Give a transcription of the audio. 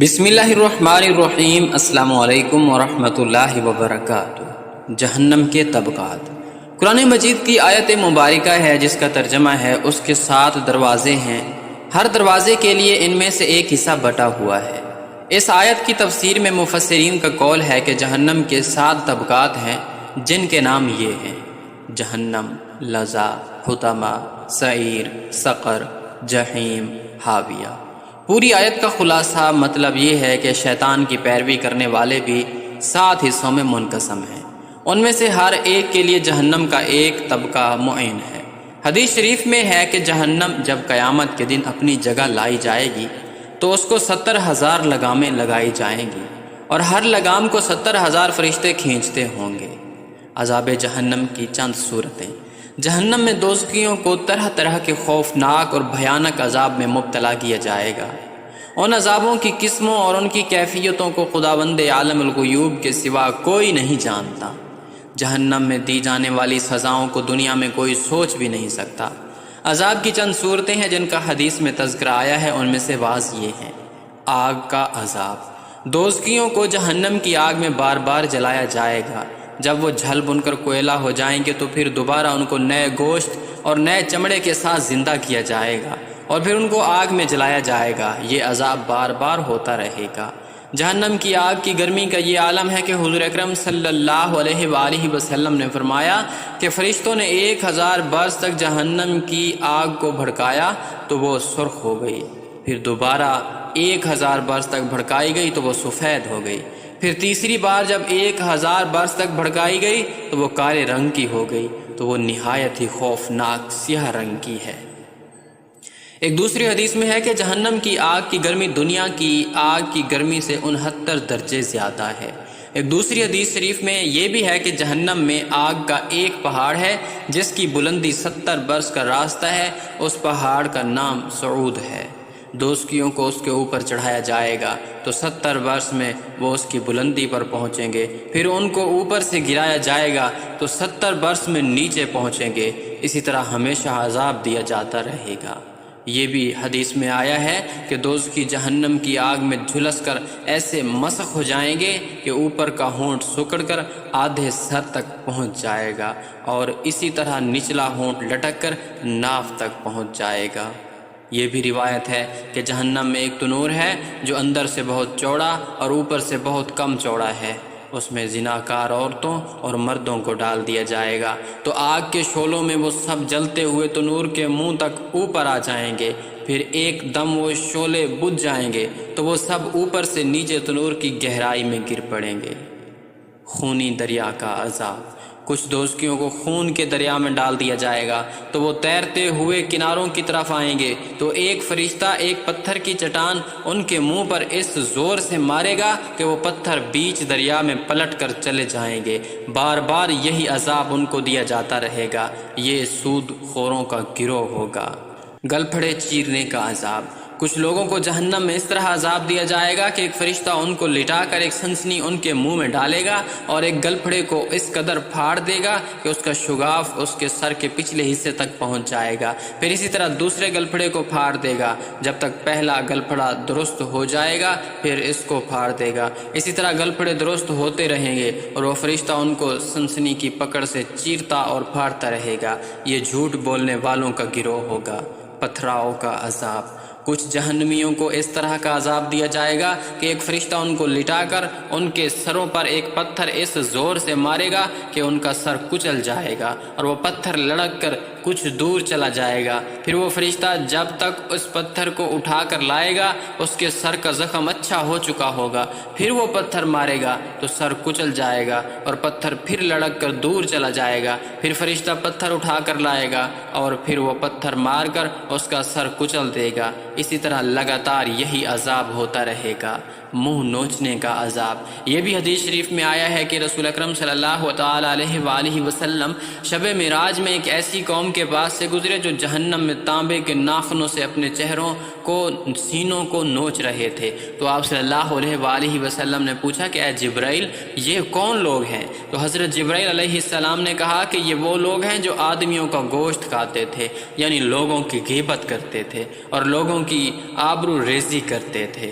بسم اللہ الرحمن الرحیم۔ السلام علیکم ورحمۃ اللہ وبرکاتہ۔ جہنم کے طبقات۔ قرآن مجید کی آیت مبارکہ ہے جس کا ترجمہ ہے اس کے 7 دروازے ہیں، ہر دروازے کے لیے ان میں سے ایک حصہ بٹا ہوا ہے۔ اس آیت کی تفسیر میں مفسرین کا قول ہے کہ جہنم کے 7 طبقات ہیں جن کے نام یہ ہیں: جہنم، لظا، حطمہ، سعیر، سقر، جحیم، حاویہ۔ پوری آیت کا خلاصہ مطلب یہ ہے کہ شیطان کی پیروی کرنے والے بھی 7 حصوں میں منقسم ہیں، ان میں سے ہر ایک کے لیے جہنم کا ایک طبقہ معین ہے۔ حدیث شریف میں ہے کہ جہنم جب قیامت کے دن اپنی جگہ لائی جائے گی تو اس کو 70,000 لگامیں لگائی جائیں گی اور ہر لگام کو 70,000 فرشتے کھینچتے ہوں گے۔ عذاب جہنم کی چند صورتیں۔ جہنم میں دوزخیوں کو طرح طرح کے خوفناک اور بھیانک عذاب میں مبتلا کیا جائے گا۔ ان عذابوں کی قسموں اور ان کی کیفیتوں کو خداوند عالم الغیوب کے سوا کوئی نہیں جانتا۔ جہنم میں دی جانے والی سزاؤں کو دنیا میں کوئی سوچ بھی نہیں سکتا۔ عذاب کی چند صورتیں ہیں جن کا حدیث میں تذکرہ آیا ہے، ان میں سے بعض یہ ہیں: آگ کا عذاب۔ دوزخیوں کو جہنم کی آگ میں بار بار جلایا جائے گا۔ جب وہ جھل بن کر کوئلہ ہو جائیں گے تو پھر دوبارہ ان کو نئے گوشت اور نئے چمڑے کے ساتھ زندہ کیا جائے گا اور پھر ان کو آگ میں جلایا جائے گا۔ یہ عذاب بار بار ہوتا رہے گا۔ جہنم کی آگ کی گرمی کا یہ عالم ہے کہ حضور اکرم صلی اللہ علیہ وآلہ وسلم نے فرمایا کہ فرشتوں نے 1000 برس تک جہنم کی آگ کو بھڑکایا تو وہ سرخ ہو گئی، پھر دوبارہ 1000 برس تک بھڑکائی گئی تو وہ سفید ہو گئی، پھر تیسری بار جب 1000 برس تک بھڑکائی گئی تو وہ کالے رنگ کی ہو گئی، تو وہ نہایت ہی خوفناک سیاہ رنگ کی ہے۔ ایک دوسری حدیث میں ہے کہ جہنم کی آگ کی گرمی دنیا کی آگ کی گرمی سے 69 درجے زیادہ ہے۔ ایک دوسری حدیث شریف میں یہ بھی ہے کہ جہنم میں آگ کا ایک پہاڑ ہے جس کی بلندی 70 برس کا راستہ ہے، اس پہاڑ کا نام صعود ہے۔ دوزخیوں کو اس کے اوپر چڑھایا جائے گا تو 70 برس میں وہ اس کی بلندی پر پہنچیں گے، پھر ان کو اوپر سے گرایا جائے گا تو 70 برس میں نیچے پہنچیں گے۔ اسی طرح ہمیشہ عذاب دیا جاتا رہے گا۔ یہ بھی حدیث میں آیا ہے کہ دوزخی جہنم کی آگ میں جھلس کر ایسے مسخ ہو جائیں گے کہ اوپر کا ہونٹ سکڑ کر آدھے سر تک پہنچ جائے گا اور اسی طرح نچلا ہونٹ لٹک کر ناف تک پہنچ جائے گا۔ یہ بھی روایت ہے کہ جہنم میں ایک تنور ہے جو اندر سے بہت چوڑا اور اوپر سے بہت کم چوڑا ہے، اس میں زناکار عورتوں اور مردوں کو ڈال دیا جائے گا تو آگ کے شعلوں میں وہ سب جلتے ہوئے تنور کے منہ تک اوپر آ جائیں گے، پھر ایک دم وہ شعلے بجھ جائیں گے تو وہ سب اوپر سے نیچے تنور کی گہرائی میں گر پڑیں گے۔ خونی دریا کا عذاب۔ کچھ دوزخیوں کو خون کے دریا میں ڈال دیا جائے گا تو وہ تیرتے ہوئے کناروں کی طرف آئیں گے تو ایک فرشتہ ایک پتھر کی چٹان ان کے منہ پر اس زور سے مارے گا کہ وہ پتھر بیچ دریا میں پلٹ کر چلے جائیں گے۔ بار بار یہی عذاب ان کو دیا جاتا رہے گا۔ یہ سود خوروں کا گروہ ہوگا۔ گلپھڑے چیرنے کا عذاب۔ کچھ لوگوں کو جہنم میں اس طرح عذاب دیا جائے گا کہ ایک فرشتہ ان کو لٹا کر ایک سنسنی ان کے منہ میں ڈالے گا اور ایک گلپھڑے کو اس قدر پھاڑ دے گا کہ اس کا شگاف اس کے سر کے پچھلے حصے تک پہنچ جائے گا، پھر اسی طرح دوسرے گلپھڑے کو پھاڑ دے گا جب تک پہلا گلپھڑا درست ہو جائے گا، پھر اس کو پھاڑ دے گا۔ اسی طرح گلپھڑے درست ہوتے رہیں گے اور وہ فرشتہ ان کو سنسنی کی پکڑ سے چیرتا اور پھاڑتا رہے گا۔ یہ جھوٹ بولنے والوں کا گروہ ہوگا۔ پتھراؤ کا عذاب۔ کچھ جہنمیوں کو اس طرح کا عذاب دیا جائے گا کہ ایک فرشتہ ان کو لٹا کر ان کے سروں پر ایک پتھر اس زور سے مارے گا کہ ان کا سر کچل جائے گا اور وہ پتھر لڑک کر کچھ دور چلا جائے گا۔ پھر وہ فرشتہ جب تک اس پتھر کو اٹھا کر لائے گا اس کے سر کا زخم اچھا ہو چکا ہوگا، پھر وہ پتھر مارے گا تو سر کچل جائے گا اور پتھر پھر لڑک کر دور چلا جائے گا۔ پھر فرشتہ پتھر اٹھا کر لائے گا اور پھر وہ پتھر مار کر اس کا سر کچل دے گا۔ اسی طرح لگاتار یہی عذاب ہوتا رہے گا۔ منہ نوچنے کا عذاب۔ یہ بھی حدیث شریف میں آیا ہے کہ رسول اکرم صلی اللہ تعالی علیہ وآلہ وسلم شب معراج میں ایک ایسی قوم کے پاس سے گزرے جو جہنم میں تانبے کے ناخنوں سے اپنے چہروں کو سینوں کو نوچ رہے تھے، تو آپ صلی اللہ علیہ وآلہ وسلم نے پوچھا کہ اے جبرائیل یہ کون لوگ ہیں؟ تو حضرت جبرائیل علیہ السلام نے کہا کہ یہ وہ لوگ ہیں جو آدمیوں کا گوشت کھاتے تھے، یعنی لوگوں کی غیبت کرتے تھے اور لوگوں کی آبرو ریزی کرتے تھے۔